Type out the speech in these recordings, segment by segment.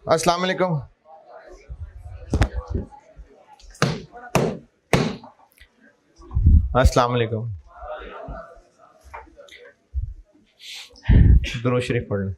अस्सलाम वालेकुम। अस्सलाम वालेकुम। दुरूद शरीफ पढ़ लें।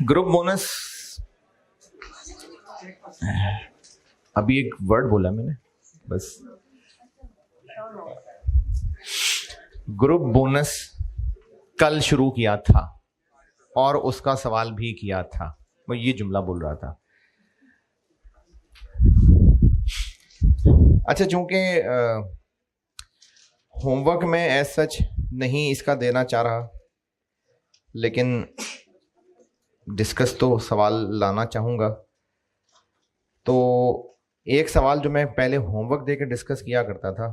ग्रुप बोनस, अभी एक वर्ड बोला मैंने बस। ग्रुप बोनस कल शुरू किया था और उसका सवाल भी किया था, मैं ये जुमला बोल रहा था। अच्छा, चूंकि होमवर्क में एज सच नहीं इसका देना चाह रहा, लेकिन डिस्कस तो सवाल लाना चाहूँगा। तो एक सवाल जो मैं पहले होमवर्क देकर डिस्कस किया करता था,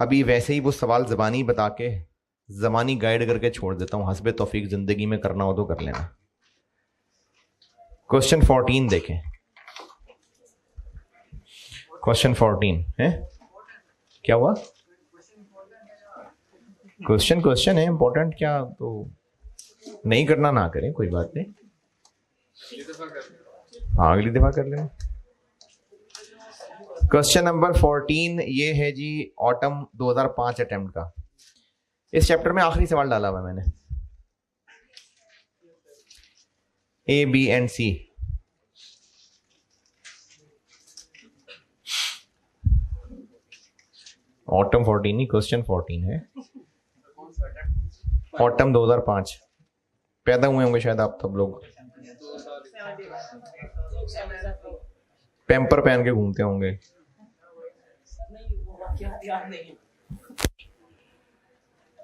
अभी वैसे ही वो सवाल ज़बानी बता के ज़मानी गाइड करके छोड़ देता हूँ। हस्बे तौफीक ज़िंदगी में करना हो तो कर लेना। क्वेश्चन 14 देखें। क्वेश्चन 14 है, क्या हुआ? क्वेश्चन है, इंपॉर्टेंट क्या? तो नहीं करना ना करें, कोई बात नहीं, हाँ अगली दफा कर लेना। क्वेश्चन नंबर 14 ये है जी ऑटम 2005 अटेम्प्ट का। इस चैप्टर में आखिरी सवाल डाला हुआ मैंने, A B and C. Autumn 14 नहीं, क्वेश्चन 14 है। ऑटम 2005 पैदा हुए होंगे शायद आप सब लोग, पैम्पर पहन के घूमते होंगे।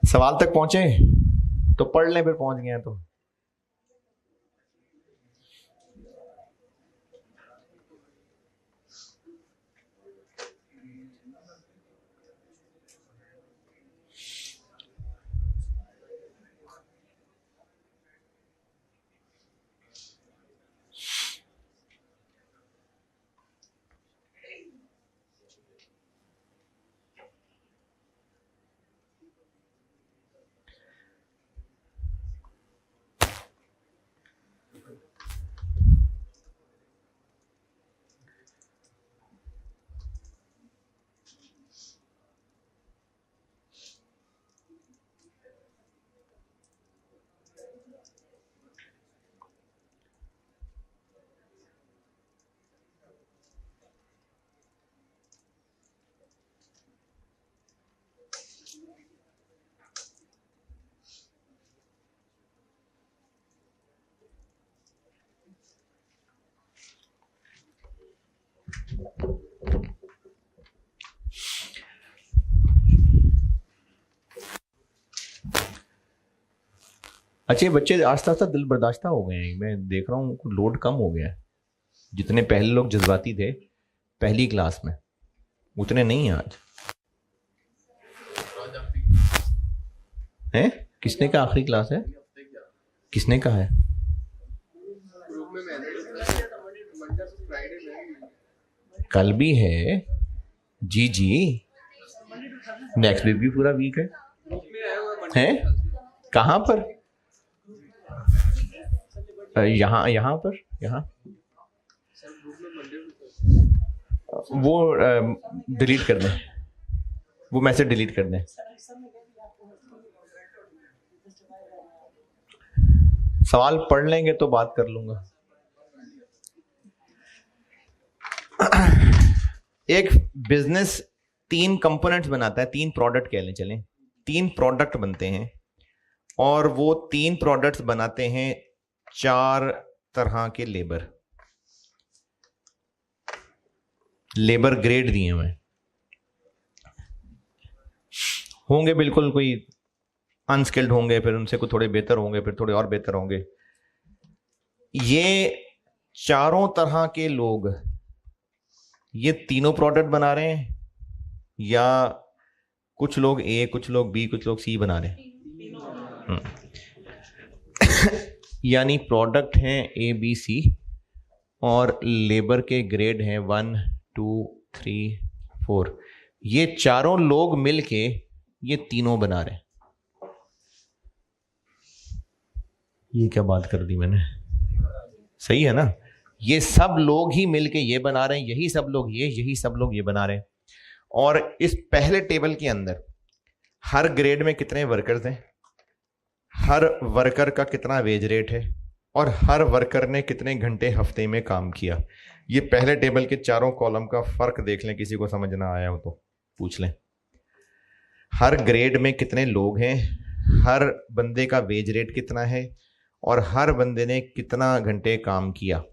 सवाल तक पहुंचे तो पढ़ लें, फिर पहुंच गए हैं तो। अच्छे बच्चे आस्ता आस्ता दिल बर्दाश्ता हो गए हैं, मैं देख रहा हूँ लोड कम हो गया है। जितने पहले लोग जज्बाती थे पहली क्लास में उतने नहीं हैं आज। हैं? किसने कहा आखिरी क्लास है? किसने कहा है? कल भी है जी जी, नेक्स्ट वीक भी पूरा वीक है। हैं? कहाँ पर? यहाँ पर, यहाँ वो डिलीट कर दें, वो मैसेज डिलीट कर दें। सवाल पढ़ लेंगे तो बात कर लूंगा। एक बिजनेस 3 कंपोनेंट्स बनाता है, 3 प्रोडक्ट कह लें, चलें 3 प्रोडक्ट बनते हैं, और वो 3 प्रोडक्ट्स बनाते हैं 4 तरह के लेबर ग्रेड दिए हुए होंगे, बिल्कुल कोई अनस्किल्ड होंगे, फिर उनसे कुछ थोड़े बेहतर होंगे, फिर थोड़े और बेहतर होंगे। ये चारों तरह के लोग ये तीनों प्रोडक्ट बना रहे हैं, या कुछ लोग ए, कुछ लोग बी, कुछ लोग सी बना रहे हैं। यानी प्रोडक्ट हैं ए बी सी, और लेबर के ग्रेड हैं 1 2 3 4। ये चारों लोग मिलके ये तीनों बना रहे हैं। ये क्या बात कर दी मैंने? सही है ना? ये सब लोग ही मिलके ये बना रहे हैं, यही सब लोग यही सब लोग ये बना रहे हैं। और इस पहले टेबल के अंदर हर ग्रेड में कितने वर्कर्स हैं, हर वर्कर का कितना वेज रेट है, और हर वर्कर ने कितने घंटे हफ्ते में काम किया। ये पहले टेबल के चारों कॉलम का फर्क देख लें, किसी को समझ ना आया हो तो पूछ लें। हर ग्रेड में कितने लोग हैं, हर बंदे का वेज रेट कितना है, और हर बंदे ने कितना घंटे काम किया।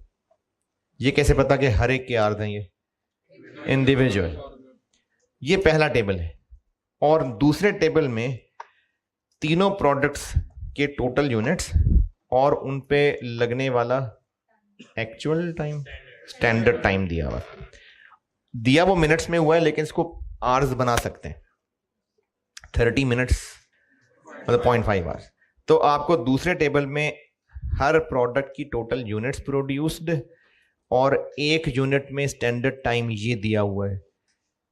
ये कैसे पता कि हर एक के अर्थ हैं? ये इंडिविजुअल। ये पहला टेबल है। और दूसरे टेबल में तीनों प्रोडक्ट्स के टोटल यूनिट्स और उन पे लगने वाला एक्चुअल टाइम, स्टैंडर्ड टाइम दिया वो मिनट्स में हुआ है, लेकिन इसको आवर्स बना सकते हैं। 30 मिनट्स मतलब 0.5 आवर्स। तो आपको दूसरे टेबल में हर प्रोडक्ट की टोटल यूनिट्स प्रोड्यूस्ड और एक यूनिट में स्टैंडर्ड टाइम ये दिया हुआ है।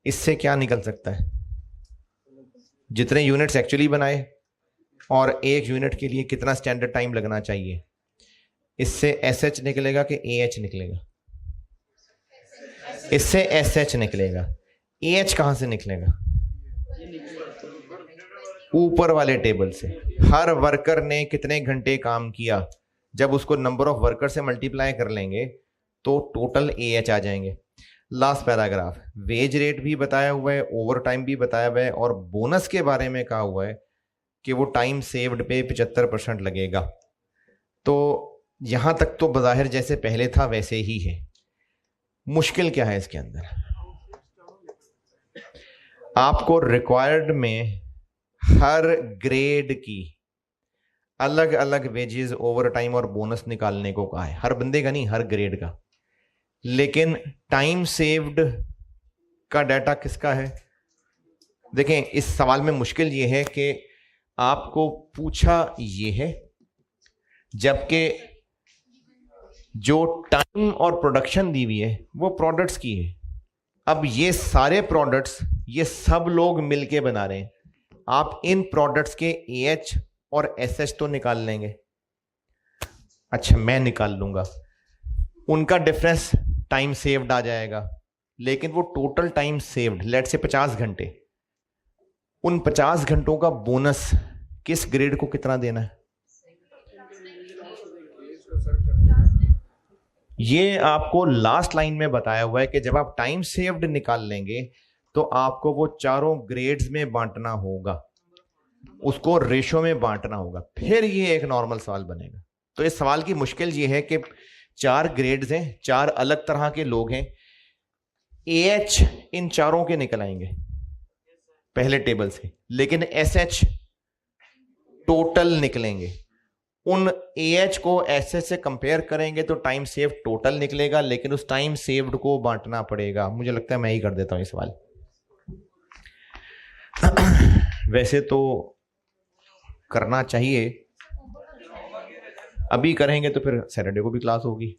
इससे क्या निकल सकता है? जितने यूनिट्स एक्चुअली बनाए और एक यूनिट के लिए कितना स्टैंडर्ड टाइम लगना चाहिए, इससे एसएच निकलेगा कि एएच निकलेगा? इससे एसएच निकलेगा। एएच कहां से निकलेगा? ऊपर वाले टेबल से। हर वर्कर ने कितने घंटे काम किया, जब उसको नंबर ऑफ वर्कर से मल्टीप्लाई कर लेंगे तो टोटल एएच आ जाएंगे। लास्ट पैराग्राफ, वेज रेट भी बताया हुआ है, ओवर टाइम भी बताया हुआ है, और बोनस के बारे में कहा हुआ है कि वो टाइम सेव्ड पे 75% लगेगा। तो यहां तक तो बज़ाहिर जैसे पहले था वैसे ही है। मुश्किल क्या है इसके अंदर? आपको रिक्वायर्ड में हर ग्रेड की अलग अलग वेजेस, ओवर टाइम और बोनस निकालने को कहा है। हर बंदे का नहीं, हर ग्रेड का। लेकिन टाइम सेव्ड का डाटा किसका है? देखें, इस सवाल में मुश्किल ये है कि आपको पूछा ये है, जबकि जो टाइम और प्रोडक्शन दी हुई है वो प्रोडक्ट्स की है। अब ये सारे प्रोडक्ट्स ये सब लोग मिलके बना रहे हैं। आप इन प्रोडक्ट्स के एएच और एसएच तो निकाल लेंगे। अच्छा, मैं निकाल लूंगा, उनका डिफरेंस टाइम सेव्ड आ जाएगा, लेकिन वो टोटल टाइम सेव्ड लेट से 50 घंटे, उन 50 घंटों का बोनस किस ग्रेड को कितना देना है? ये आपको लास्ट लाइन में बताया हुआ है कि जब आप टाइम सेव्ड निकाल लेंगे तो आपको वो चारों ग्रेड्स में बांटना होगा, उसको रेशो में बांटना होगा, फिर ये एक नॉर्मल सवाल बनेगा। तो इस सवाल की मुश्किल ये है कि 4 ग्रेड्स हैं, 4 अलग तरह के लोग हैं, एएच इन चारों के निकल आएंगे पहले टेबल से, लेकिन एसएच टोटल निकलेंगे। उन एएच को एसएच से कंपेयर करेंगे तो टाइम सेव टोटल निकलेगा, लेकिन उस टाइम सेव्ड को बांटना पड़ेगा। मुझे लगता है मैं ही कर देता हूं ये सवाल। वैसे तो करना चाहिए, अभी करेंगे तो फिर सैटरडे को भी क्लास होगी।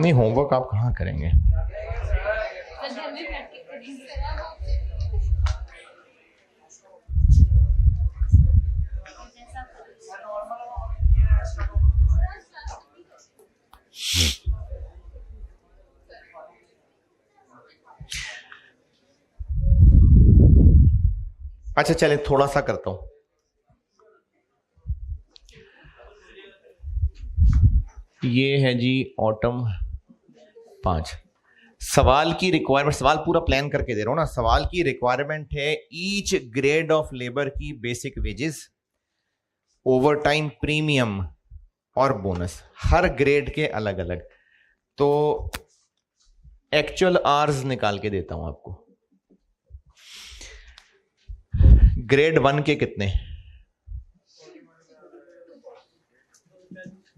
नहीं, होमवर्क आप कहाँ करेंगे? अच्छा चले, थोड़ा सा करता हूं। ये है जी ऑटम 5। सवाल की रिक्वायरमेंट, सवाल पूरा प्लान करके दे रहा हूं ना। सवाल की रिक्वायरमेंट है ईच ग्रेड ऑफ लेबर की basic wages, over time, premium और बोनस, हर ग्रेड के अलग अलग। तो एक्चुअल आवर्स निकाल के देता हूं आपको। ग्रेड 1 के कितने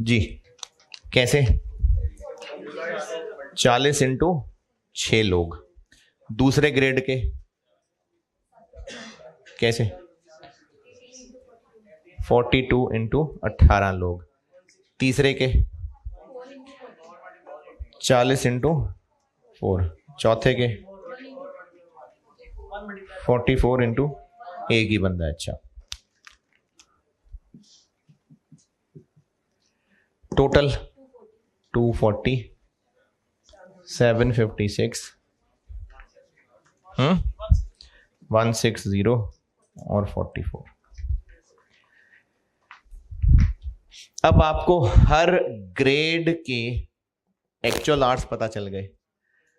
जी? कैसे? 40 इंटू 6 लोग। दूसरे ग्रेड के कैसे? 42 इंटू 18 लोग। तीसरे के 40 इंटू 4। चौथे के 44 इंटू एक ही बंदा है। अच्छा, टोटल 240, 756, 160 और 44। अब आपको हर ग्रेड के एक्चुअल आवर्स पता चल गए,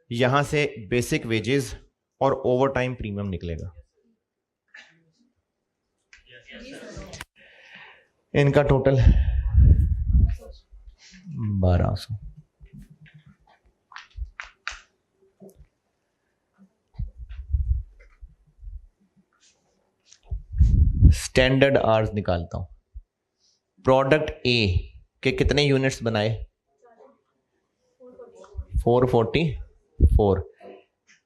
यहां से बेसिक वेजेस और ओवर टाइम प्रीमियम निकलेगा। इनका टोटल 1200। स्टैंडर्ड आवर्स निकालता हूं। प्रोडक्ट ए के कितने यूनिट्स बनाए? 444।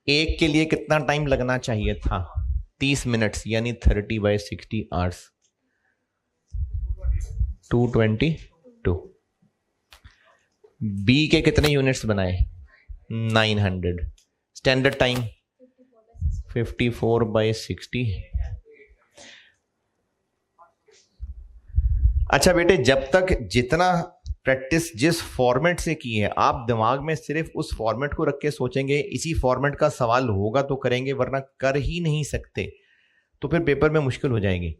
एक के लिए कितना टाइम लगना चाहिए था? 30 मिनट्स, यानी 30/60 आवर्स, 222। बी के कितने यूनिट्स बनाए? 900। स्टैंडर्ड टाइम 54/60, अच्छा बेटे, जब तक जितना प्रैक्टिस जिस फॉर्मेट से की है, आप दिमाग में सिर्फ उस फॉर्मेट को रख के सोचेंगे इसी फॉर्मेट का सवाल होगा तो करेंगे, वरना कर ही नहीं सकते, तो फिर पेपर में मुश्किल हो जाएगी।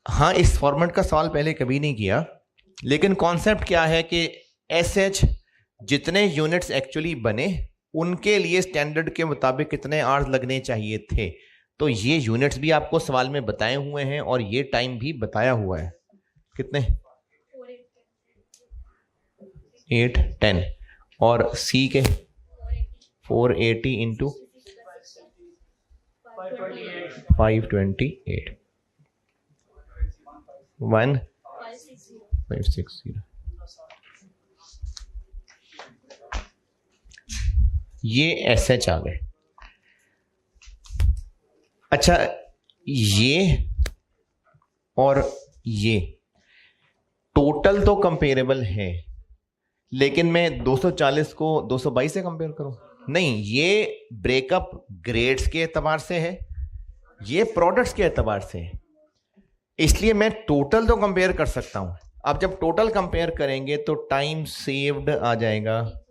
हाँ, इस फॉर्मेट का सवाल पहले कभी नहीं किया, लेकिन कॉन्सेप्ट क्या है कि एसएच जितने यूनिट्स एक्चुअली बने उनके लिए स्टैंडर्ड के मुताबिक कितने आवर्स लगने चाहिए थे, तो ये यूनिट्स भी आपको सवाल में बताए हुए हैं और ये टाइम भी बताया हुआ है। कितने? 8, 10 और सी के 480 इंटू 528 1560। ये एसएच आ गए। अच्छा, ये और ये टोटल तो कंपेरेबल है, लेकिन मैं 240 को 222 से कंपेयर करूं? नहीं, ये ब्रेकअप ग्रेड्स के एतबार से है, ये प्रोडक्ट्स के एतबार से है, इसलिए मैं टोटल तो कंपेयर कर सकता हूं। अब जब टोटल कंपेयर करेंगे तो टाइम सेव्ड आ जाएगा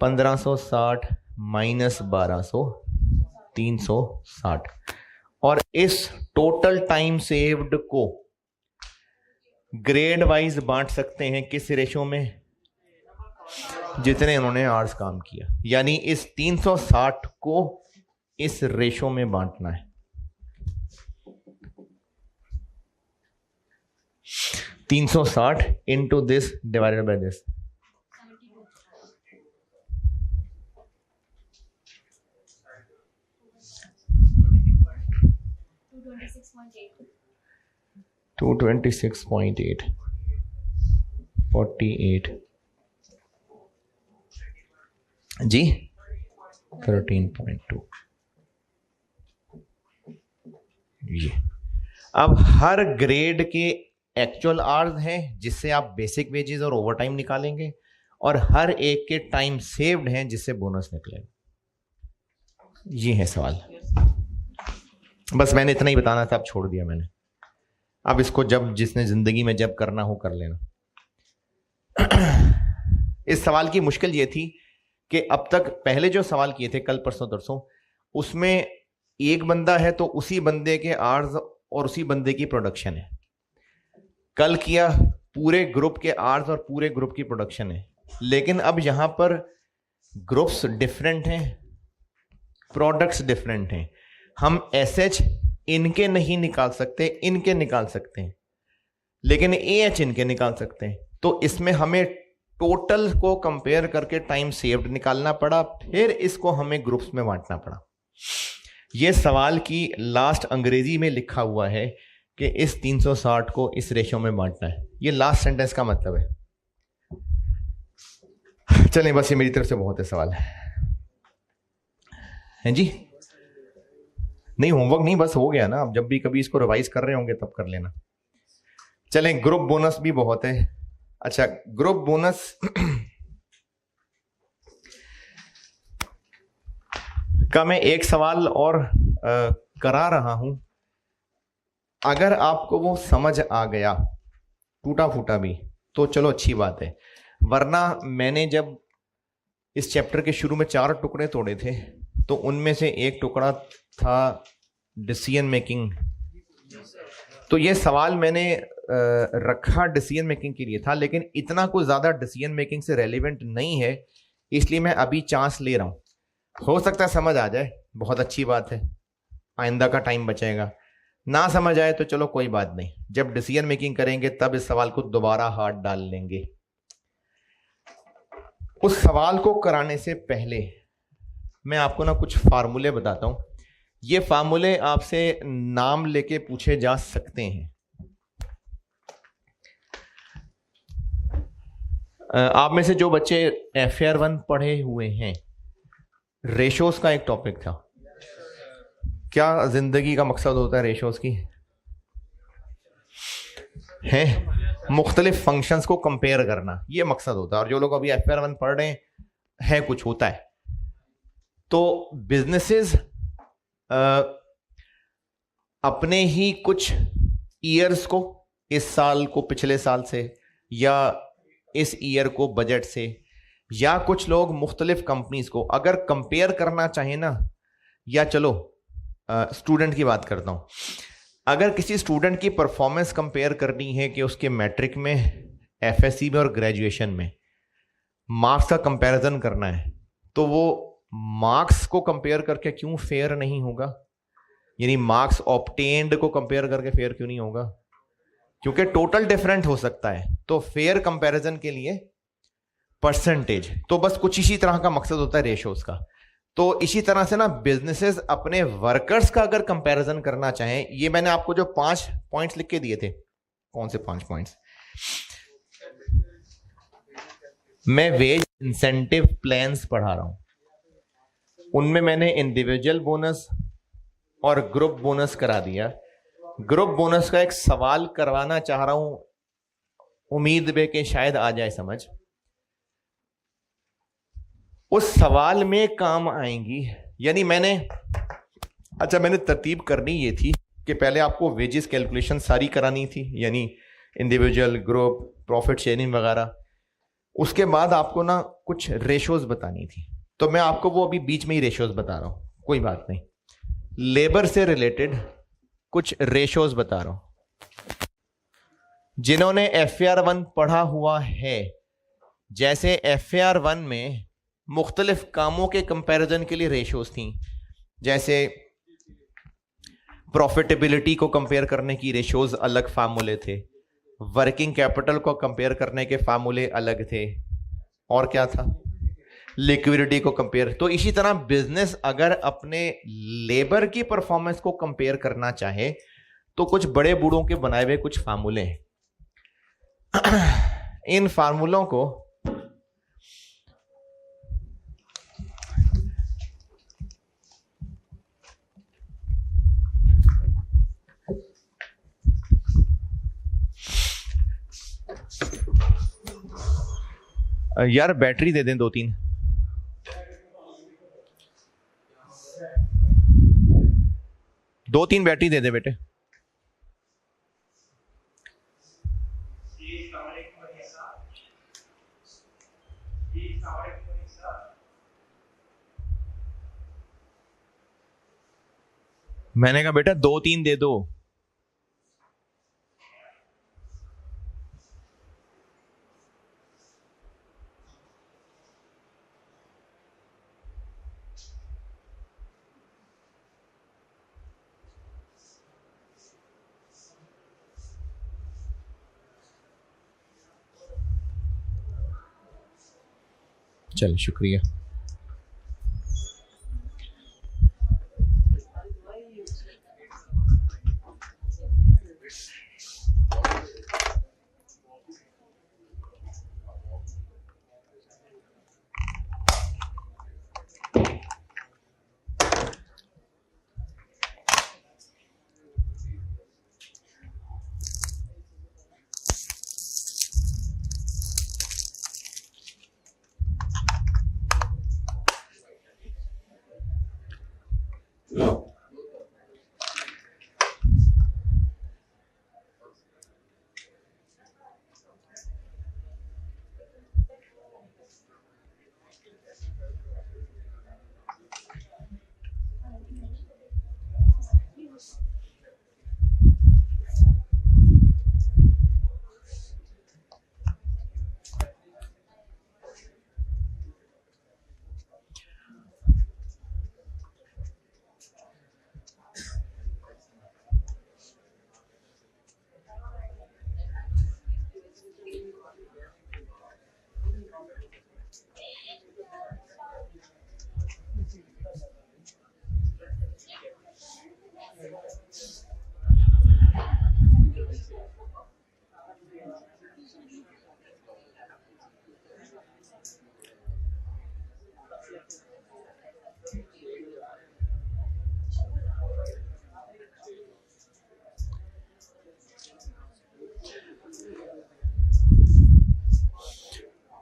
1560 माइनस 1200, 360। और इस टोटल टाइम सेव्ड को ग्रेड वाइज बांट सकते हैं किस रेशो में? जितने उन्होंने आवर्स काम किया, यानी इस 360 को इस रेशो में बांटना है। 360 into this divided by this. To 26.8 48 जी 13.2। ये अब हर ग्रेड के एक्चुअल आवर्स हैं जिससे आप बेसिक वेजेस और ओवरटाइम निकालेंगे, और हर एक के टाइम सेव्ड हैं जिससे बोनस निकलेगा। ये है सवाल। बस मैंने इतना ही बताना था, अब छोड़ दिया मैंने। अब इसको जब जिसने जिंदगी में जब करना हो कर लेना। इस सवाल की मुश्किल ये थी कि अब तक पहले जो सवाल किए थे कल परसों तरसों, उसमें एक बंदा है तो उसी बंदे के आर्स और उसी बंदे की प्रोडक्शन है। कल किया पूरे ग्रुप के आर्स और पूरे ग्रुप की प्रोडक्शन है, लेकिन अब यहां पर ग्रुप्स डिफरेंट हैं, प्रोडक्ट्स डिफरेंट हैं। हम एसएच इनके नहीं निकाल सकते, इनके निकाल सकते हैं, लेकिन एएच इनके निकाल सकते हैं। तो इसमें हमें टोटल को कंपेयर करके टाइम सेव्ड निकालना पड़ा, फिर इसको हमें ग्रुप्स में बांटना पड़ा। यह सवाल की लास्ट अंग्रेजी में लिखा हुआ है कि इस 360 को इस रेशो में बांटना है। ये लास्ट सेंटेंस का मतलब है। चलें, बस ये मेरी तरफ से बहुत है सवाल है जी। नहीं, होमवर्क नहीं, बस हो गया ना। अब जब भी कभी इसको रिवाइज कर रहे होंगे तब कर लेना। चलें, ग्रुप बोनस भी बहुत है। अच्छा, ग्रुप बोनस का मैं एक सवाल और करा रहा हूं। अगर आपको वो समझ आ गया टूटा फूटा भी तो चलो अच्छी बात है, वरना मैंने जब इस चैप्टर के शुरू में 4 टुकड़े तोड़े थे तो उनमें से एक टुकड़ा था डिसीजन मेकिंग। तो ये सवाल मैंने रखा डिसीजन मेकिंग के लिए था, लेकिन इतना कुछ ज्यादा डिसीजन मेकिंग से रेलिवेंट नहीं है, इसलिए मैं अभी चांस ले रहा हूं। हो सकता है समझ आ जाए, बहुत अच्छी बात है, आइंदा का टाइम बचेगा। ना समझ आए तो चलो कोई बात नहीं, जब डिसीजन मेकिंग करेंगे तब इस सवाल को दोबारा हाथ डाल लेंगे। उस सवाल को कराने से पहले मैं आपको ना कुछ फार्मूले बताता हूं। ये फार्मूले आपसे नाम लेके पूछे जा सकते हैं। आप में से जो बच्चे FAR 1 पढ़े हुए हैं, रेशोस का एक टॉपिक था। क्या जिंदगी का मकसद होता है रेशोस की? है मुख्तलिफ फंक्शंस को कंपेयर करना, ये मकसद होता है। और जो लोग अभी FAR 1 पढ़ रहे हैं, है कुछ होता है। तो बिजनेसेस अपने ही कुछ ईयर्स को इस साल को पिछले साल से, या इस ईयर को बजट से, या कुछ लोग मुख्तलिफ कंपनीज को अगर कंपेयर करना चाहें ना, या चलो स्टूडेंट की बात करता हूं, अगर किसी स्टूडेंट की परफॉर्मेंस कंपेयर करनी है कि उसके मैट्रिक में, एफएससी में और ग्रेजुएशन में मार्क्स का कंपैरिजन करना है, तो वो मार्क्स को कंपेयर करके क्यों फेयर नहीं होगा? यानी मार्क्स ऑब्टेन्ड को कंपेयर करके फेयर क्यों नहीं होगा? क्योंकि टोटल डिफरेंट हो सकता है। तो फेयर कंपैरिजन के लिए परसेंटेज, तो बस कुछ इसी तरह का मकसद होता है रेशोज का। तो इसी तरह से ना बिजनेसेस अपने वर्कर्स का अगर कंपैरिजन करना चाहें, ये मैंने आपको जो 5 पॉइंट्स लिख के दिए थे, कौन से 5 पॉइंट्स? मैं वेज इंसेंटिव प्लान्स पढ़ा रहा हूं, उनमें मैंने इंडिविजुअल बोनस और ग्रुप बोनस करा दिया। ग्रुप बोनस का एक सवाल करवाना चाह रहा हूं, उम्मीद है कि शायद आ जाए समझ। उस सवाल में काम आएंगी, यानी मैंने तरतीब करनी ये थी कि पहले आपको वेजेस कैलकुलेशन सारी करानी थी, यानी इंडिविजुअल, ग्रुप, प्रॉफिट शेयरिंग वगैरह। उसके बाद आपको ना कुछ रेशोज बतानी थी, तो मैं आपको वो अभी बीच में ही रेशोज बता रहा हूं, कोई बात नहीं। लेबर से रिलेटेड कुछ रेशोज बता रहा हूं। जिन्होंने FAR1 पढ़ा हुआ है, जैसे FAR1 में मुख्तलिफ कामों के कंपैरिजन के लिए रेशोज थी, जैसे प्रॉफिटेबिलिटी को कंपेयर करने की रेशोज अलग फार्मूले थे, वर्किंग कैपिटल को कंपेयर करने के फार्मूले अलग थे, और क्या था, लिक्विडिटी को कंपेयर। तो इसी तरह बिजनेस अगर अपने लेबर की परफॉर्मेंस को कंपेयर करना चाहे तो कुछ बड़े बूढ़ों के बनाए हुए कुछ फार्मूले हैं। इन फार्मूलों को यार बैटरी दे दें 2-3, बैटरी दे दे बेटे। मैंने कहा बेटा 2-3 दे दो। चल शुक्रिया।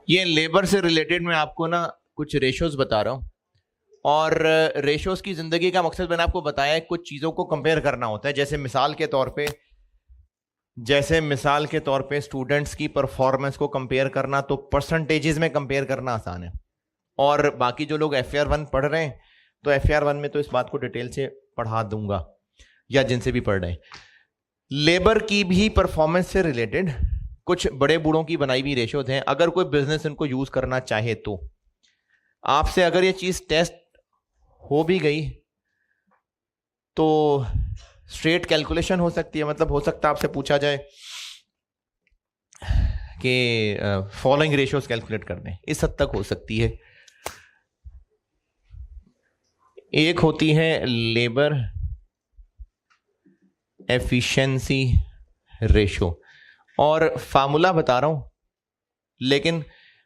ये लेबर से रिलेटेड मैं आपको ना कुछ रेशोज बता रहा हूं, और रेशोज की जिंदगी का मकसद मैंने आपको बताया है, कुछ चीजों को कंपेयर करना होता है। जैसे मिसाल के तौर पे जैसे मिसाल के तौर पे स्टूडेंट्स की परफॉर्मेंस को कंपेयर करना, तो परसेंटेजेस में कंपेयर करना आसान है, और बाकी जो लोग FAR 1 पढ़ रहे हैं तो FAR 1 में तो इस बात को डिटेल से पढ़ा दूंगा, या जिनसे भी पढ़ रहे हैं। लेबर की भी परफॉर्मेंस से रिलेटेड कुछ बड़े बूढ़ों की बनाई हुई रेशियोज हैं। अगर कोई बिजनेस इनको यूज करना चाहे तो आपसे अगर ये चीज टेस्ट हो भी गई तो स्ट्रेट कैलकुलेशन हो सकती है। मतलब हो सकता है आपसे पूछा जाए कि फॉलोइंग रेशियोज कैलकुलेट करने, इस हद तक हो सकती है। एक होती है लेबर एफिशिएंसी रेशो, और फार्मूला बता रहा हूं, लेकिन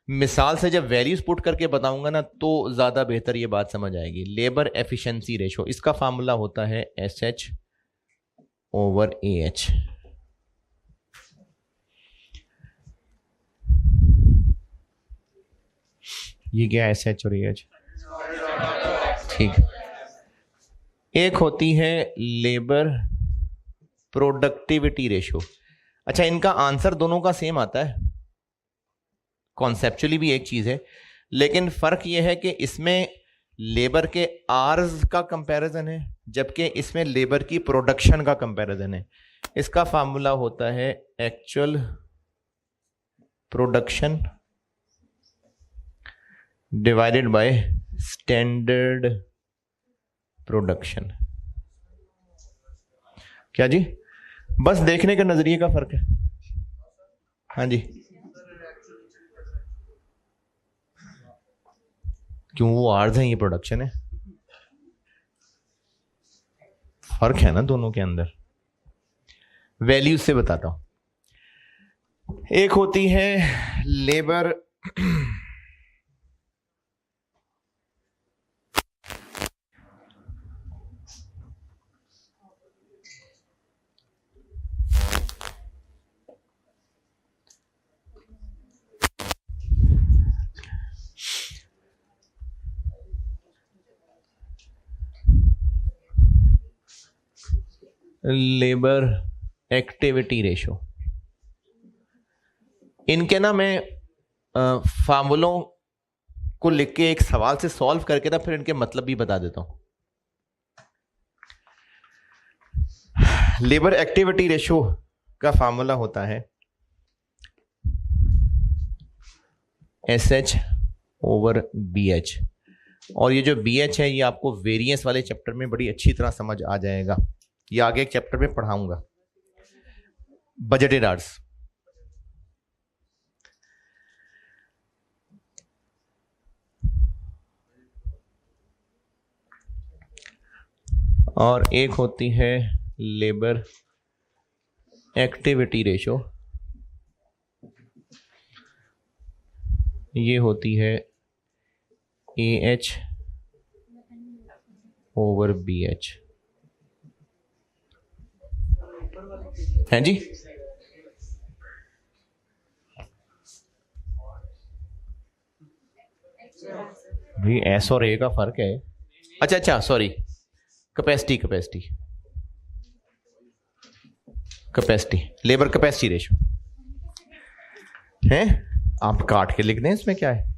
मिसाल से जब वैल्यूज पुट करके बताऊंगा ना तो ज्यादा बेहतर ये बात समझ आएगी। लेबर एफिशिएंसी रेशो, इसका फार्मूला होता है SH/AH। ये क्या SH और AH? ठीक। एक होती है लेबर प्रोडक्टिविटी रेशो। अच्छा, इनका आंसर दोनों का सेम आता है, कॉन्सेप्चुअली भी एक चीज है, लेकिन फर्क यह है कि इसमें लेबर के आवर्स का कंपैरिजन है, जबकि इसमें लेबर की प्रोडक्शन का कंपैरिजन है। इसका फार्मूला होता है actual production divided by standard production. क्या जी? बस देखने के नजरिए का फर्क है। हाँ जी, क्यों? वो आर्ज है, ये प्रोडक्शन है, फर्क है ना दोनों के अंदर। वैल्यू से बताता हूं। एक होती है लेबर लेबर एक्टिविटी रेशो। इनके ना मैं फार्मूलों को लिख के एक सवाल से सॉल्व करके ना फिर इनके मतलब भी बता देता हूं। लेबर एक्टिविटी रेशो का फार्मूला होता है SH/BH, और ये जो BH है ये आपको वेरिएंस वाले चैप्टर में बड़ी अच्छी तरह समझ आ जाएगा। ये आगे एक चैप्टर में पढ़ाऊंगा, बजटेड आवर्स। और एक होती है लेबर एक्टिविटी रेशो, ये होती है AH/BH। हैं जी? भाई S और A का फर्क है। अच्छा अच्छा, sorry, capacity labour capacity ratio है। आप काट के लिख दें, इसमें क्या है।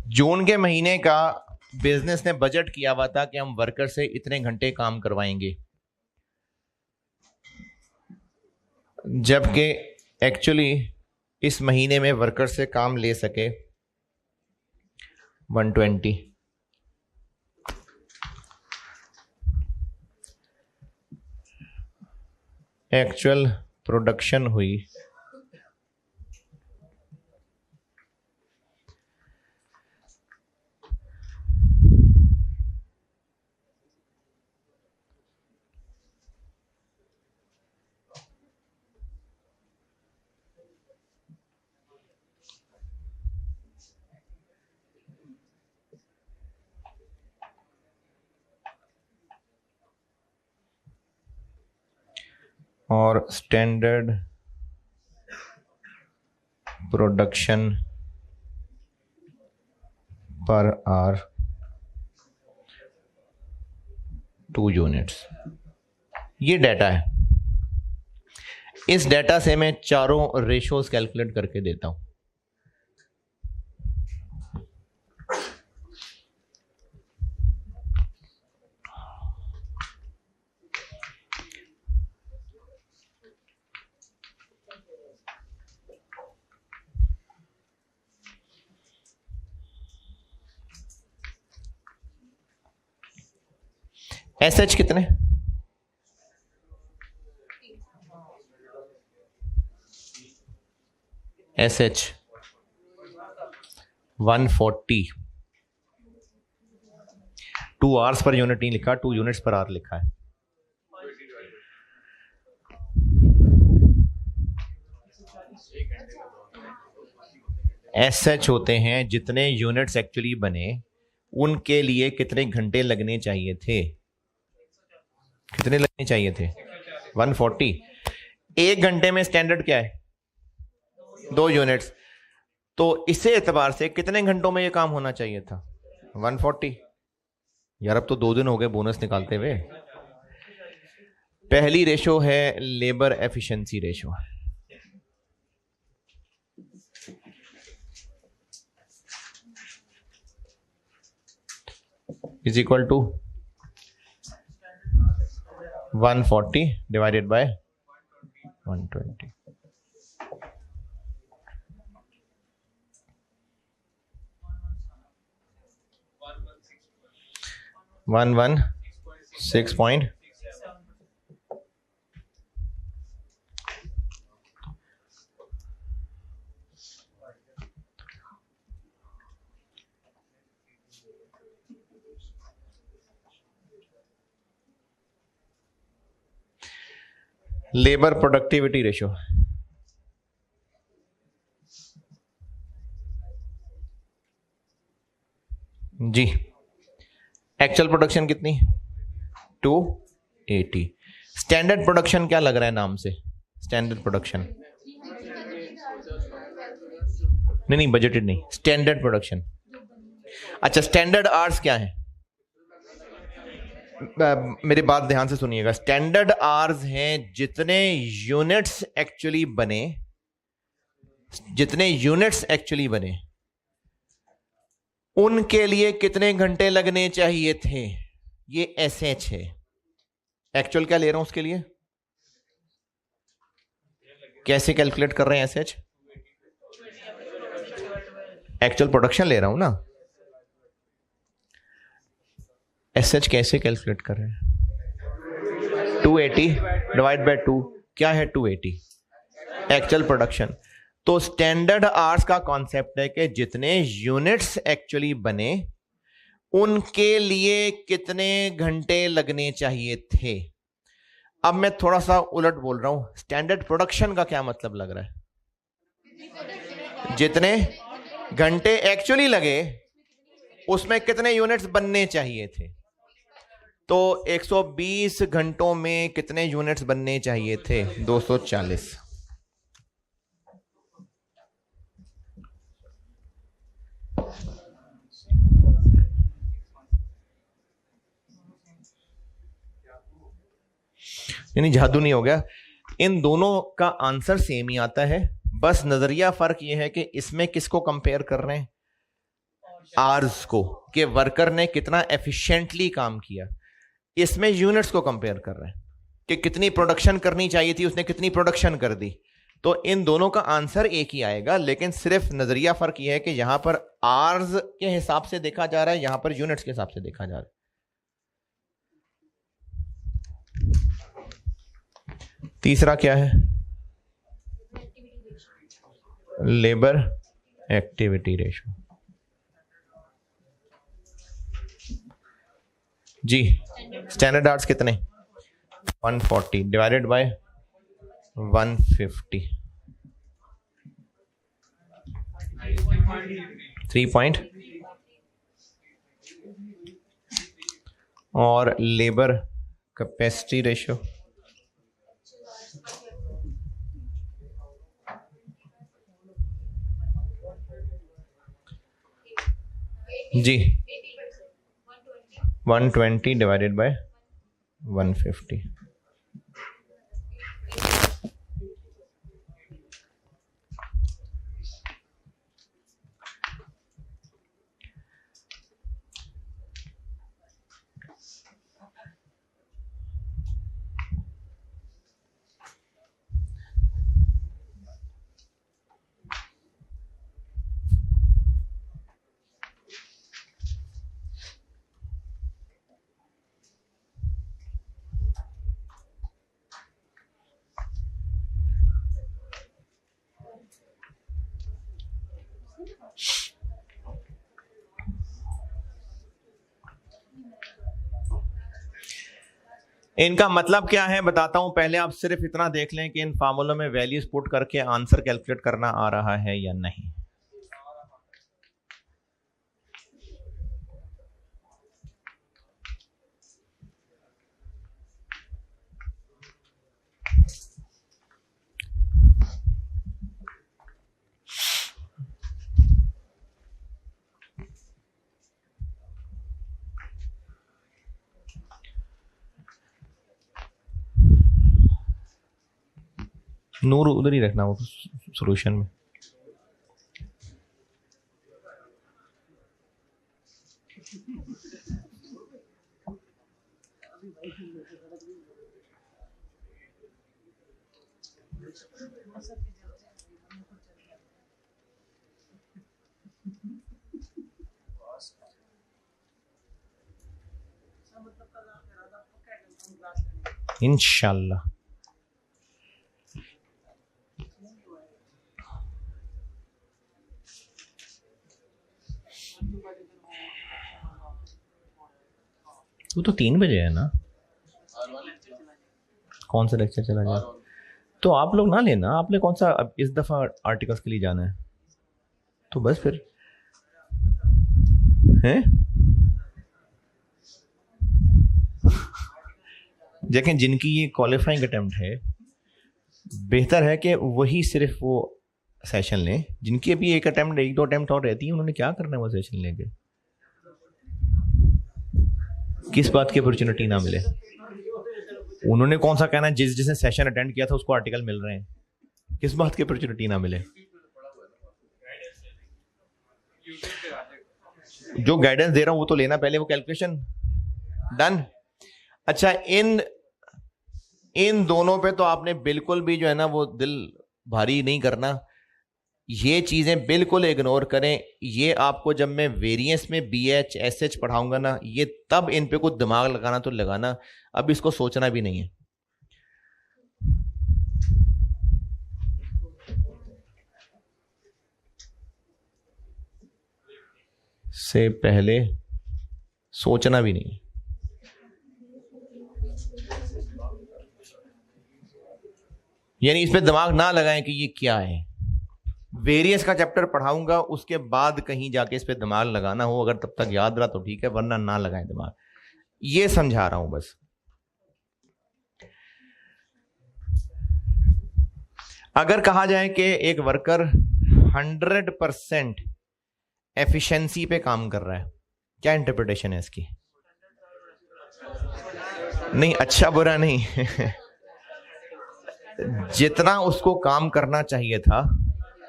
जून के महीने का बिजनेस ने बजट किया हुआ था कि हम वर्कर से इतने घंटे काम करवाएंगे। जबकि एक्चुअली इस महीने में वर्कर से काम ले सके 120। एक्चुअल प्रोडक्शन हुई और standard production per hour 2 units. ये डाटा है। इस डाटा से मैं चारों रेशोज कैलकुलेट करके देता हूं। एसएच कितने? एसएच 140। 2 आवर्स पर यूनिट नहीं लिखा, 2 यूनिट्स पर आवर लिखा है। एसएच होते हैं जितने यूनिट्स एक्चुअली बने उनके लिए कितने घंटे लगने चाहिए थे। कितने लगने चाहिए थे? 140। 1 घंटे में स्टैंडर्ड क्या है? 2 यूनिट्स। तो इसे एतबार से कितने घंटों में ये काम होना चाहिए था? 140। यार अब तो 2 दिन हो गए बोनस निकालते हुए। पहली रेशो है labour efficiency ratio. Is equal to 140 divided by 120। One 6 labour productivity ratio. जी एक्चुअल प्रोडक्शन कितनी? 280। स्टैंडर्ड प्रोडक्शन क्या लग रहा है नाम से? स्टैंडर्ड प्रोडक्शन नहीं, बजटेड नहीं, स्टैंडर्ड प्रोडक्शन। अच्छा स्टैंडर्ड आवर्स क्या है? मेरी बात ध्यान से सुनिएगा। स्टैंडर्ड आवर्स हैं जितने यूनिट्स एक्चुअली बने, जितने यूनिट्स एक्चुअली बने उनके लिए कितने घंटे लगने चाहिए थे। ये एसएच है। एक्चुअल क्या ले रहा हूं उसके लिए? कैसे कैलकुलेट कर रहे हैं एसएच? एक्चुअल प्रोडक्शन ले रहा हूं ना। एसएच कैसे कैलकुलेट कर रहे हैं? 280 डिवाइड बाय 2 क्या है? 280 एक्चुअल प्रोडक्शन। तो स्टैंडर्ड आवर्स का कॉन्सेप्ट है कि जितने यूनिट्स एक्चुअली बने उनके लिए कितने घंटे लगने चाहिए थे। अब मैं थोड़ा सा उलट बोल रहा हूं। स्टैंडर्ड प्रोडक्शन का क्या मतलब लग रहा है? जितने घंटे एक्चुअली लगे उसमें कितने यूनिट्स बनने चाहिए थे। तो 120 घंटों में कितने यूनिट्स बनने चाहिए थे? 240। यानी जादू नहीं हो गया। इन दोनों का आंसर सेम ही आता है, बस नजरिया फर्क यह है कि इसमें किसको कंपेयर कर रहे हैं? आवर्स को, कि वर्कर ने कितना एफिशिएंटली काम किया। इसमें यूनिट्स को कंपेयर कर रहे हैं। कि कितनी प्रोडक्शन करनी चाहिए थी, उसने कितनी प्रोडक्शन कर दी। तो इन दोनों का आंसर एक ही आएगा, लेकिन सिर्फ नजरिया फर्क यह है कि यहां पर आर्स के हिसाब से देखा जा रहा है, यहां पर यूनिट्स के हिसाब से देखा जा रहा है। तीसरा क्या है? Labour activity ratio. जी स्टैंडर्ड आर्ट्स कितने? 140 डिवाइडेड बाय 150, 3 और लेबर कैपेसिटी रेशो जी 120 डिवाइडेड बाय 150। इनका मतलब क्या है बताता हूं, पहले आप सिर्फ इतना देख लें कि इन फार्मूलों में वैल्यूज पुट करके आंसर कैलकुलेट करना आ रहा है या नहीं। नूर उधर ही रखना वो सॉल्यूशन में। इंशाल्लाह वो तो 3 बजे है ना। कौन सा लेक्चर चला जाए? तो आप लोग ना लेना, आपने कौन सा इस दफा आर्टिकल्स के लिए जाना है तो बस फिर हैं। देखें जिनकी ये क्वालिफाइंग अटेम्प्ट है, बेहतर है कि वही सिर्फ वो सेशन लें। जिनकी अभी एक दो अटेम्प्ट और रहती है, उन्होंने क्या करना है वो सेशन लेंगे। किस बात की अपॉर्चुनिटी ना मिले? उन्होंने कौन सा कहना है जिसने सेशन अटेंड किया था उसको आर्टिकल मिल रहे हैं? किस बात की अपॉर्चुनिटी ना मिले? जो गाइडेंस दे रहा हूं वो तो लेना पहले, वो कैलकुलेशन डन। अच्छा इन दोनों पे तो आपने बिल्कुल भी जो है ना वो दिल भारी नहीं करना, ये चीजें बिल्कुल इग्नोर करें। ये आपको जब मैं वेरिएंस में BH SH पढ़ाऊंगा ना, ये तब इन पे कुछ दिमाग लगाना तो लगाना, अब इसको सोचना भी नहीं है। से पहले सोचना भी नहीं। यानी इस पे दिमाग ना लगाएं कि ये क्या है। वेरियस का चैप्टर पढ़ाऊंगा, उसके बाद कहीं जाके इस पे दिमाग लगाना हो, अगर तब तक याद रहा तो ठीक है, वरना ना लगाएं दिमाग। ये समझा रहा हूं बस। अगर कहा जाए कि एक वर्कर 100% एफिशिएंसी पे काम कर रहा है, क्या इंटरप्रिटेशन है इसकी? नहीं, अच्छा बुरा नहीं जितना उसको काम करना चाहिए था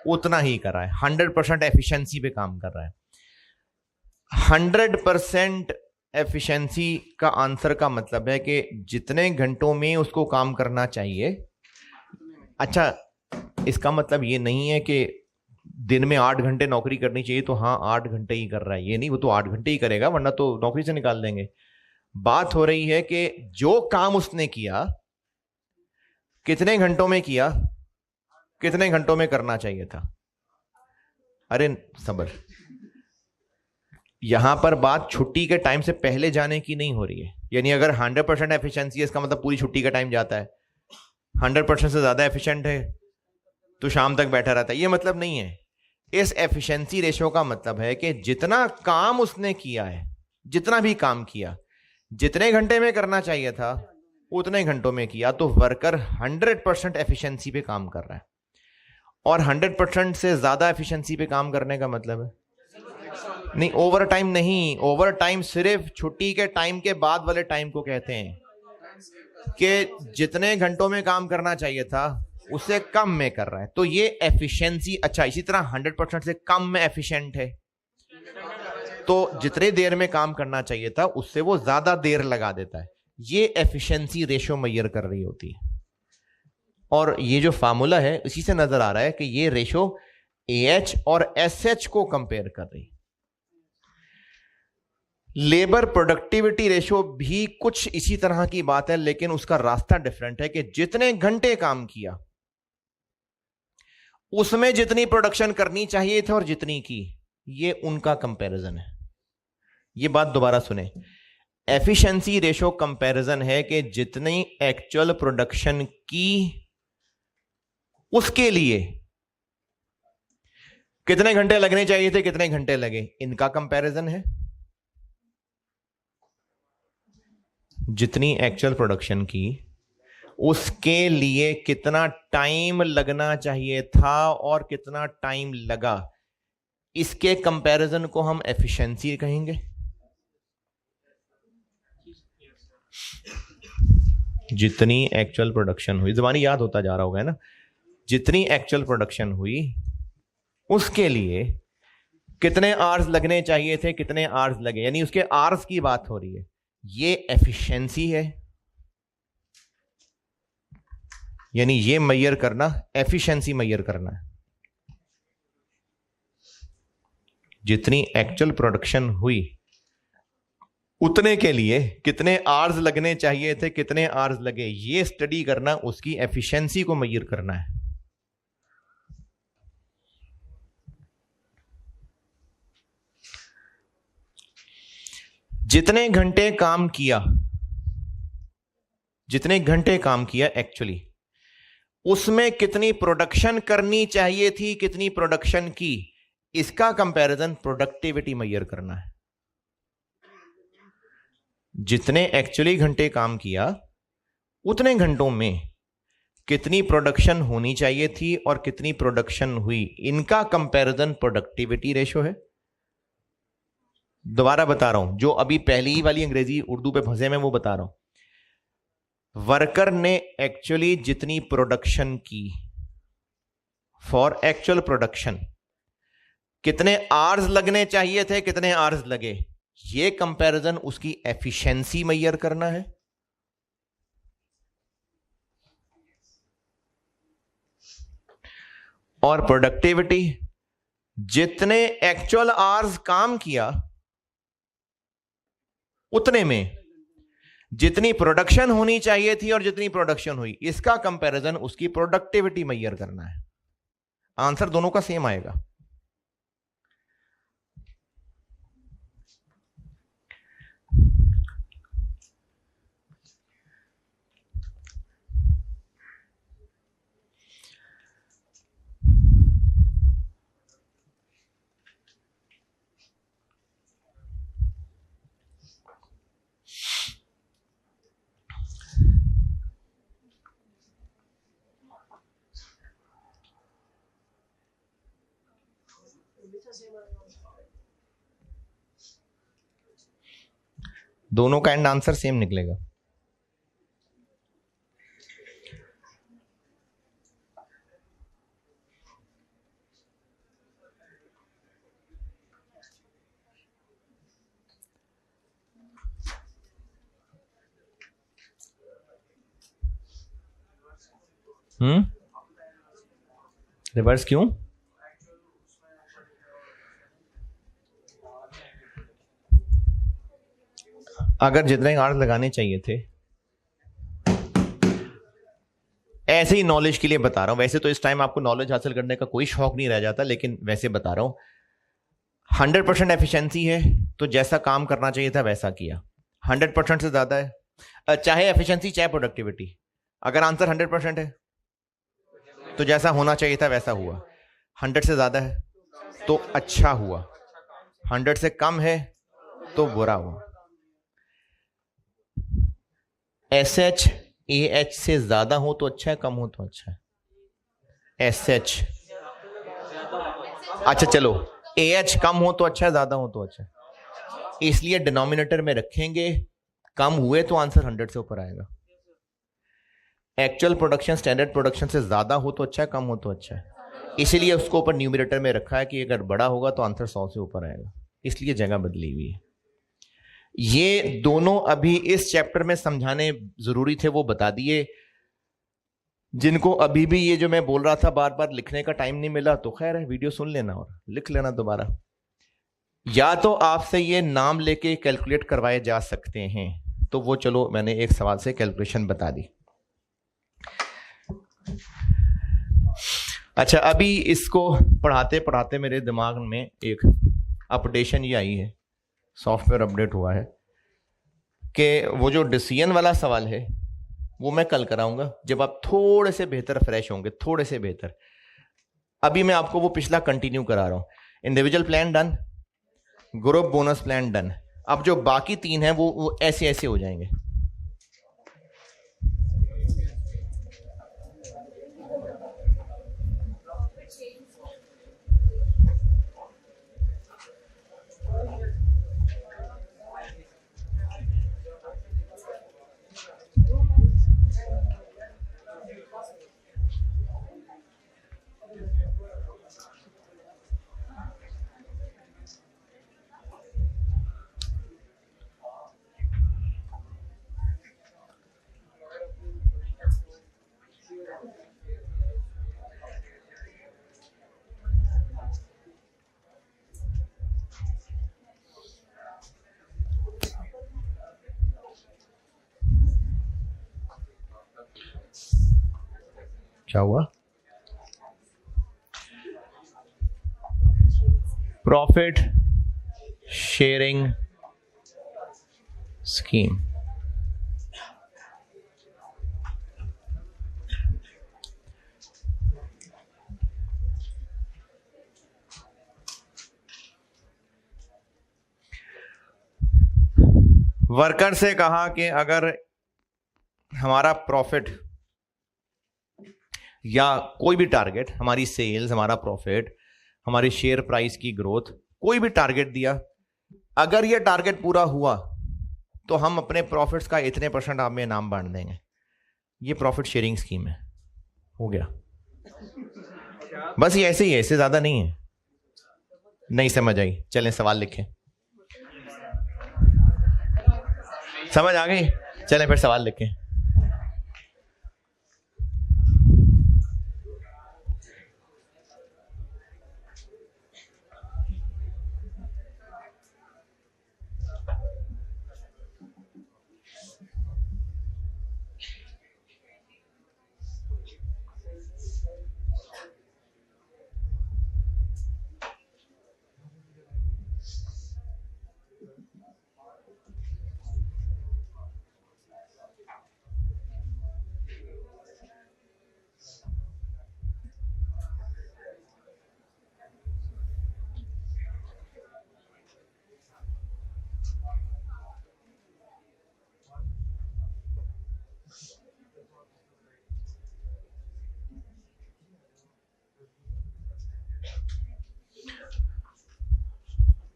उतना ही कर रहा है, 100% एफिशिएंसी पे काम कर रहा है। 100% एफिशिएंसी का आंसर का मतलब है कि जितने घंटों में उसको काम करना चाहिए। अच्छा, इसका मतलब ये नहीं है कि दिन में 8 घंटे नौकरी करनी चाहिए तो हाँ 8 घंटे ही कर रहा है, ये नहीं, वो तो 8 घंटे ही करेगा वरना तो नौकरी से निकाल देंगे। बात हो रही है कि जो काम उसने किया कितने घंटों में किया, कितने घंटों में करना चाहिए था। अरे सबर, यहां पर बात छुट्टी के टाइम से पहले जाने की नहीं हो रही है। यानी अगर 100% एफिशिएंसी है इसका मतलब पूरी छुट्टी का टाइम जाता है, 100% से ज्यादा एफिशिएंट है तो शाम तक बैठा रहता है, ये मतलब नहीं है। इस एफिशिएंसी रेशियो का मतलब है कि जितना काम उसने किया है, जितना भी काम किया, जितने घंटे में करना चाहिए था उतने घंटों में किया, तो वर्कर 100% एफिशिएंसी पे काम कर रहा है। और 100% से ज्यादा एफिशिएंसी पे काम करने का मतलब है नहीं, ओवर टाइम नहीं, ओवर टाइम सिर्फ छुट्टी के टाइम के बाद वाले टाइम को कहते हैं कि जितने घंटों में काम करना चाहिए था उससे कम में कर रहा है, तो ये एफिशिएंसी। अच्छा, इसी तरह 100% से कम में एफिशिएंट है तो जितने देर में काम करना चाहिए था उससे वो ज्यादा देर लगा देता है। ये एफिशिएंसी रेशियो मेजर कर रही होती है। और ये जो फार्मूला है इसी से नजर आ रहा है कि ये रेशियो AH और SH को कंपेयर कर रही। लेबर प्रोडक्टिविटी रेशियो भी कुछ इसी तरह की बात है, लेकिन उसका रास्ता डिफरेंट है कि जितने घंटे काम किया उसमें जितनी प्रोडक्शन करनी चाहिए थी और जितनी की, ये उनका कंपैरिजन है। ये बात दोबारा सुने, एफिशिएंसी रेशियो कंपैरिजन है कि जितनी एक्चुअल प्रोडक्शन की उसके लिए कितने घंटे लगने चाहिए थे, कितने घंटे लगे, इनका कंपैरिजन है। जितनी एक्चुअल प्रोडक्शन की उसके लिए कितना टाइम लगना चाहिए था और कितना टाइम लगा, इसके कंपैरिजन को हम एफिशिएंसी कहेंगे। जितनी एक्चुअल प्रोडक्शन हुई, जबानी याद होता जा रहा होगा ना, जितनी एक्चुअल प्रोडक्शन हुई उसके लिए कितने आवर्स लगने चाहिए थे, कितने आवर्स लगे, यानी उसके आवर्स की बात हो रही है। ये एफिशिएंसी है, यानी ये मेजर करना, एफिशिएंसी मेजर करना है। जितनी एक्चुअल प्रोडक्शन हुई उतने के लिए कितने आवर्स लगने चाहिए थे, कितने आवर्स लगे, ये स्टडी करना, उसकी एफिशिएंसी को मेजर करना है। जितने घंटे काम किया, जितने घंटे काम किया एक्चुअली, उसमें कितनी प्रोडक्शन करनी चाहिए थी, कितनी प्रोडक्शन की, इसका कंपैरिजन प्रोडक्टिविटी मेजर करना है। जितने एक्चुअली घंटे काम किया उतने घंटों में कितनी प्रोडक्शन होनी चाहिए थी और कितनी प्रोडक्शन हुई, इनका कंपैरिजन प्रोडक्टिविटी रेशियो है। दोबारा बता रहा हूं, जो अभी पहली ही वाली अंग्रेजी उर्दू पे फंसे में वो बता रहा हूं। वर्कर ने एक्चुअली जितनी प्रोडक्शन की, फॉर एक्चुअल प्रोडक्शन कितने आवर्स लगने चाहिए थे, कितने आवर्स लगे, ये कंपैरिजन उसकी एफिशिएंसी मेजर करना है। और प्रोडक्टिविटी, जितने एक्चुअल आवर्स काम किया उतने में जितनी प्रोडक्शन होनी चाहिए थी और जितनी प्रोडक्शन हुई, इसका कंपैरिजन उसकी प्रोडक्टिविटी मेजर करना है। आंसर दोनों का सेम आएगा। दोनों का एंड आंसर सेम निकलेगा। रिवर्स क्यों? अगर जितने आर्ट लगाने चाहिए थे, ऐसे ही नॉलेज के लिए बता रहा हूं। वैसे तो इस टाइम आपको नॉलेज हासिल करने का कोई शौक नहीं रह जाता, लेकिन वैसे बता रहा हूं। 100% एफिशिएंसी है तो जैसा काम करना चाहिए था वैसा किया। 100% से ज्यादा है, चाहे एफिशिएंसी चाहे प्रोडक्टिविटी, अगर आंसर 100% है तो जैसा होना चाहिए था वैसा हुआ। 100 से ज्यादा है तो अच्छा हुआ, 100 से कम है तो बुरा हुआ। SH AH से ज्यादा हो तो अच्छा है, कम हो तो अच्छा है। SH, अच्छा चलो, AH कम हो तो अच्छा है, ज्यादा हो तो अच्छा है, इसलिए डिनोमिनेटर में रखेंगे। कम हुए तो आंसर 100 से ऊपर आएगा। एक्चुअल प्रोडक्शन स्टैंडर्ड प्रोडक्शन से ज्यादा हो तो अच्छा है, कम हो तो अच्छा है, इसीलिए उसको ऊपर न्यूमरेटर में रखा है कि अगर बड़ा होगा तो आंसर 100 से ऊपर आएगा, इसलिए जगह बदली हुई है। ये दोनों अभी इस चैप्टर में समझाने जरूरी थे, वो बता दिए। जिनको अभी भी ये जो मैं बोल रहा था बार बार लिखने का टाइम नहीं मिला, तो खैर है, वीडियो सुन लेना और लिख लेना दोबारा। या तो आपसे ये नाम लेके कैलकुलेट करवाए जा सकते हैं, तो वो चलो मैंने एक सवाल से कैलकुलेशन बता दी। अच्छा, अभी इसको पढ़ाते पढ़ाते मेरे दिमाग में एक अपडेशन ये आई है, सॉफ्टवेयर अपडेट हुआ है कि वो जो डिसीजन वाला सवाल है वो मैं कल कराऊंगा, जब आप थोड़े से बेहतर फ्रेश होंगे, थोड़े से बेहतर। अभी मैं आपको वो पिछला कंटिन्यू करा रहा हूं। Individual plan done, group bonus plan done. अब जो बाकी 3 हैं वो ऐसे ऐसे हो जाएंगे। क्या हुआ? Profit sharing scheme. वर्कर से कहा कि अगर हमारा प्रॉफिट या कोई भी टारगेट, हमारी सेल्स, हमारा प्रॉफिट, हमारी शेयर प्राइस की ग्रोथ, कोई भी टारगेट दिया, अगर ये टारगेट पूरा हुआ तो हम अपने प्रॉफिट्स का इतने % आप में इनाम बांट देंगे। ये प्रॉफिट शेयरिंग स्कीम है। हो गया, बस ये ऐसे ही है, इससे ज्यादा नहीं है। नहीं समझ आई? चलें सवाल लिखें। समझ आ गई? चलें फिर सवाल लिखें।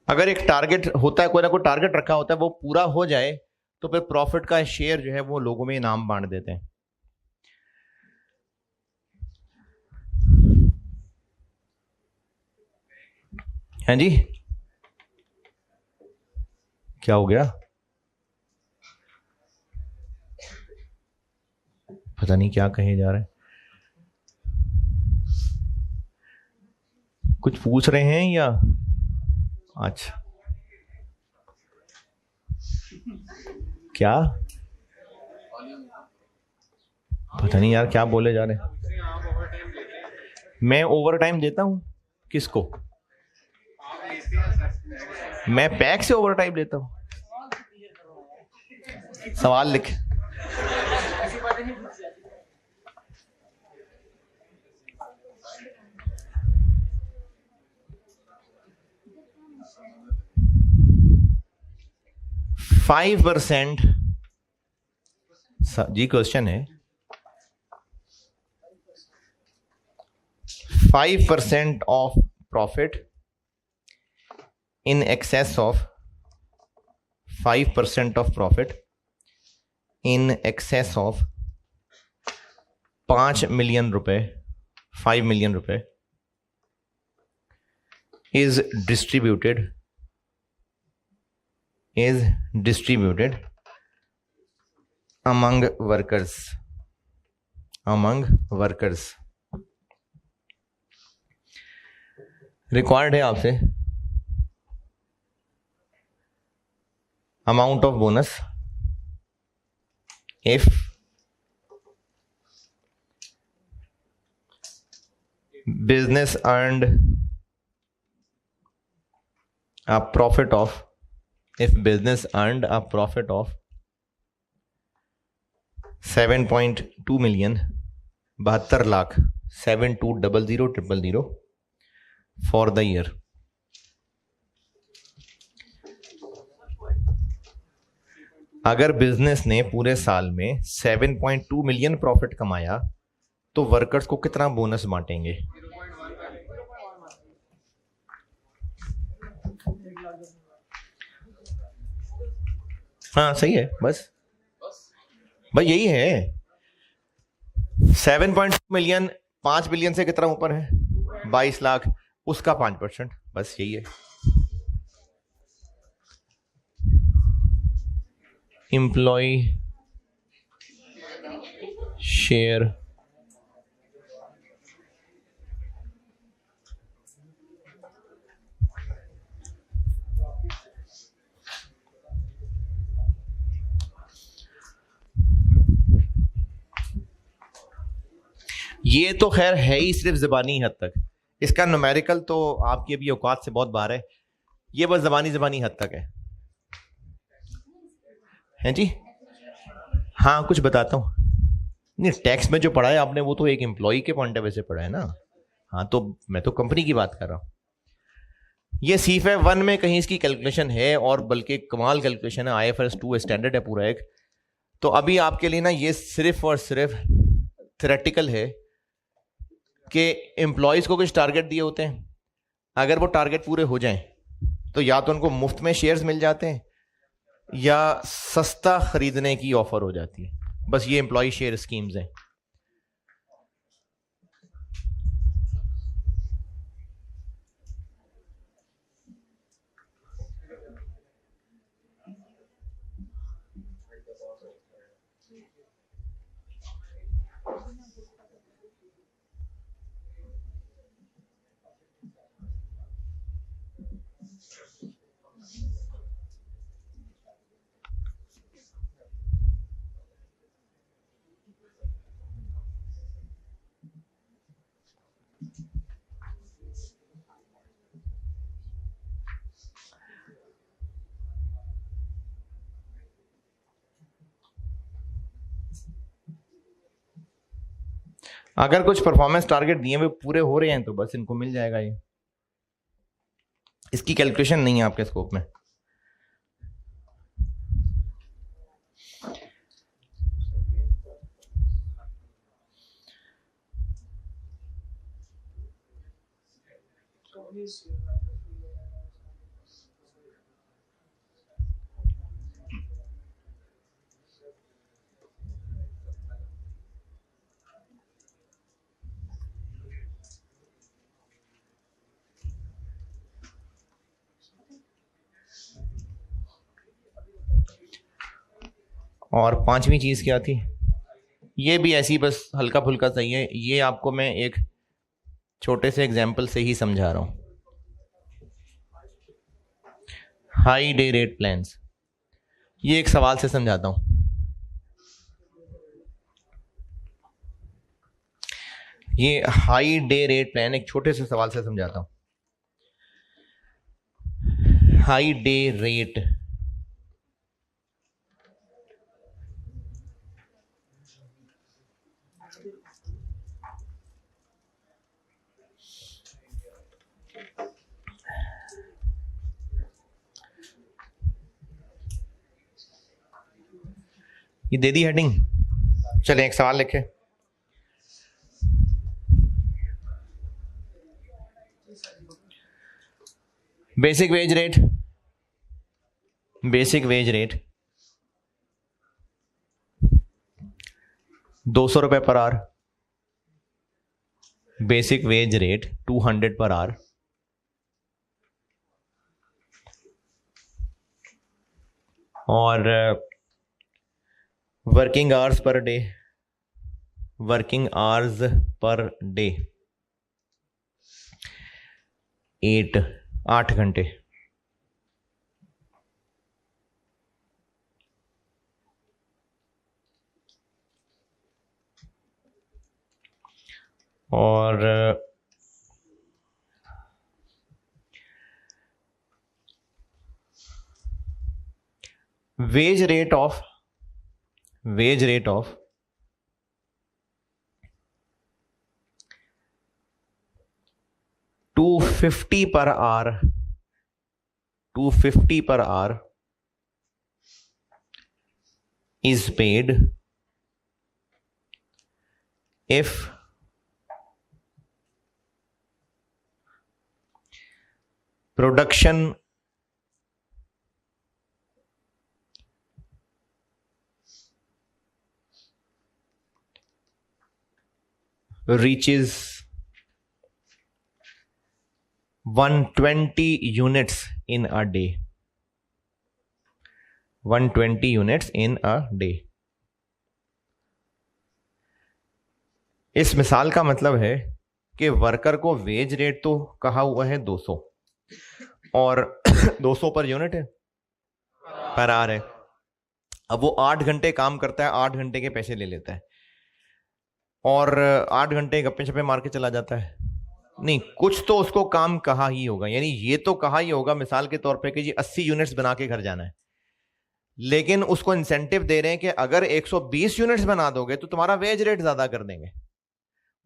अगर एक टारगेट होता है, कोई ना कोई टारगेट रखा होता है, वो पूरा हो जाए तो फिर प्रॉफिट का शेयर जो है वो लोगों में इनाम बांट देते हैं। हैं जी? क्या हो गया? पता नहीं क्या कहे जा रहे हैं। कुछ पूछ रहे हैं या? अच्छा, क्या पता नहीं यार क्या बोले जा रहे हैं। मैं ओवर टाइम देता हूं किसको? मैं पैक से ओवर टाइम देता हूं? सवाल लिख। फाइव परसेंट जी क्वेश्चन है, 5% of profit in excess of 5% of profit in excess of 5 million रुपए, 5 million रुपए is distributed among workers. Required है आपसे amount of bonus if business earned a profit of 7.2 million, 72 lakh 720000 for the year. अगर business ने पूरे साल में 7.2 million profit कमाया तो वर्कर्स को कितना बोनस बांटेंगे? हाँ सही है, बस भाई यही है। 7.2 मिलियन 5 बिलियन से कितना ऊपर है? 22 लाख, उसका 5%, बस यही है। एम्प्लॉय शेयर ये तो खैर है ही सिर्फ ज़बानी हद तक, इसका न्यूमेरिकल तो आपकी अभी औकात से बहुत बाहर है, ये बस ज़बानी हद तक है जी। हाँ कुछ बताता हूँ, नहीं टैक्स में जो पढ़ा है आपने वो तो एक एम्प्लॉय के पॉइंट ऑफ व्यू से पढ़ा है ना। हाँ तो मैं तो कंपनी की बात कर रहा हूँ। ये सीफे 1 में कहीं इसकी कैलकुलेशन है, और बल्कि कमाल कैलकुलेशन है, IFRS 2 स्टैंडर्ड है पूरा एक। तो अभी आपके लिए ना ये सिर्फ और सिर्फ थ्योरेटिकल है कि एम्प्लॉयज़ को कुछ टारगेट दिए होते हैं, अगर वो टारगेट पूरे हो जाएं तो या तो उनको मुफ्त में शेयर्स मिल जाते हैं या सस्ता खरीदने की ऑफर हो जाती है। बस ये एम्प्लॉय शेयर स्कीम्स हैं। अगर कुछ परफॉर्मेंस टारगेट दिए हुए पूरे हो रहे हैं तो बस इनको मिल जाएगा ये, इसकी कैलकुलेशन नहीं है आपके स्कोप में। और पांचवी चीज क्या थी? ये भी ऐसी बस हल्का फुल्का सही है, ये आपको मैं एक छोटे से एग्जाम्पल से ही समझा रहा हूं। हाई डे रेट प्लान्स, ये एक सवाल से समझाता हूं। ये हाई डे रेट प्लान एक छोटे से सवाल से समझाता हूं। हाई डे रेट ये दे दी हेडिंग। चलें एक सवाल लिखे। Basic wage rate, basic wage rate 200 रुपए per hour, basic wage rate 200 per hour, और working hours per day, working hours per day 8 घंटे। और wage rate of 250 per hour, 250 per hour is paid if production reaches 120 units in a day, 120 units in a day। इस मिसाल का मतलब है कि worker को वेज रेट तो कहा हुआ है 200 और 200 पर यूनिट है, पर आवर है। अब वो 8 घंटे काम करता है, 8 घंटे के पैसे ले लेता है और 8 घंटे गप्पे छप्पे मार के चला जाता है। नहीं, कुछ तो उसको काम कहा ही होगा, यानी ये तो कहा ही होगा मिसाल के तौर पे कि जी 80 यूनिट्स बना के घर जाना है, लेकिन उसको इंसेंटिव दे रहे हैं कि अगर 120 यूनिट्स बना दोगे तो तुम्हारा वेज रेट ज्यादा कर देंगे।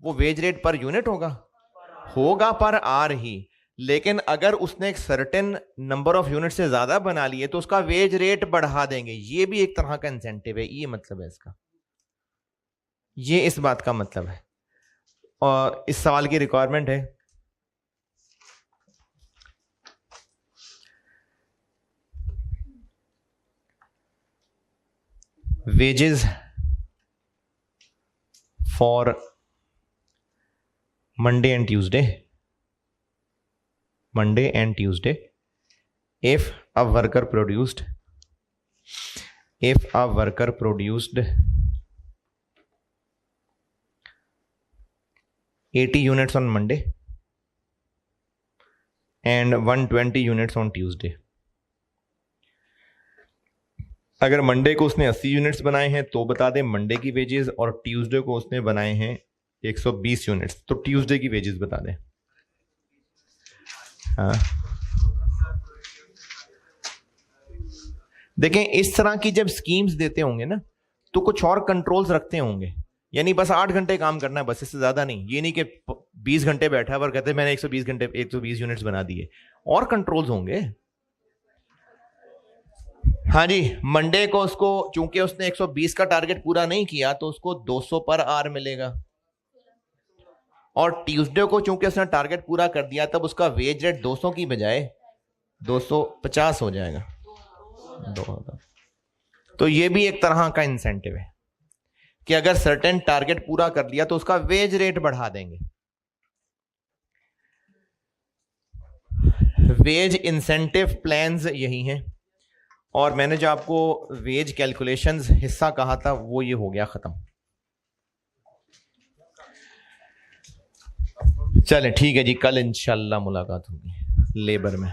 वो वेज रेट पर यूनिट होगा पर आर ही, लेकिन अगर उसने एक सर्टेन नंबर ऑफ यूनिट से ज्यादा बना लिए तो उसका वेज रेट बढ़ा देंगे। ये भी एक तरह का इंसेंटिव है, ये मतलब है इसका, ये इस बात का मतलब है। और इस सवाल की रिक्वायरमेंट है wages for Monday and Tuesday, if a worker produced 80 units on Monday and 120 units on Tuesday। अगर मंडे को उसने 80 यूनिट्स बनाए हैं तो बता दें मंडे की वेजेस, और ट्यूसडे को उसने बनाए हैं 120 यूनिट्स तो ट्यूसडे की वेजेस बता दें। हाँ, देखें इस तरह की जब स्कीम्स देते होंगे ना तो कुछ और कंट्रोल्स रखते होंगे, यानी बस 8 घंटे काम करना है, बस इससे ज्यादा नहीं। ये नहीं कि 20 घंटे बैठा है और कहते हैं मैंने 120 यूनिट्स बना दिए, और कंट्रोल्स होंगे। हाँ जी, मंडे को उसको चूंकि उसने 120 का टारगेट पूरा नहीं किया तो उसको 200 पर आवर मिलेगा, और ट्यूसडे को चूंकि उसने टारगेट पूरा कर दिया तब उसका वेज रेट 200 की बजाय 250 हो जाएगा। तो ये भी एक तरह का इंसेंटिव है कि अगर सर्टेन टारगेट पूरा कर लिया तो उसका वेज रेट बढ़ा देंगे। वेज इंसेंटिव प्लान्स यही हैं, और मैंने जो आपको वेज कैलकुलेशंस हिस्सा कहा था वो ये हो गया खत्म। चलें ठीक है जी, कल इंशाल्लाह मुलाकात होगी लेबर में।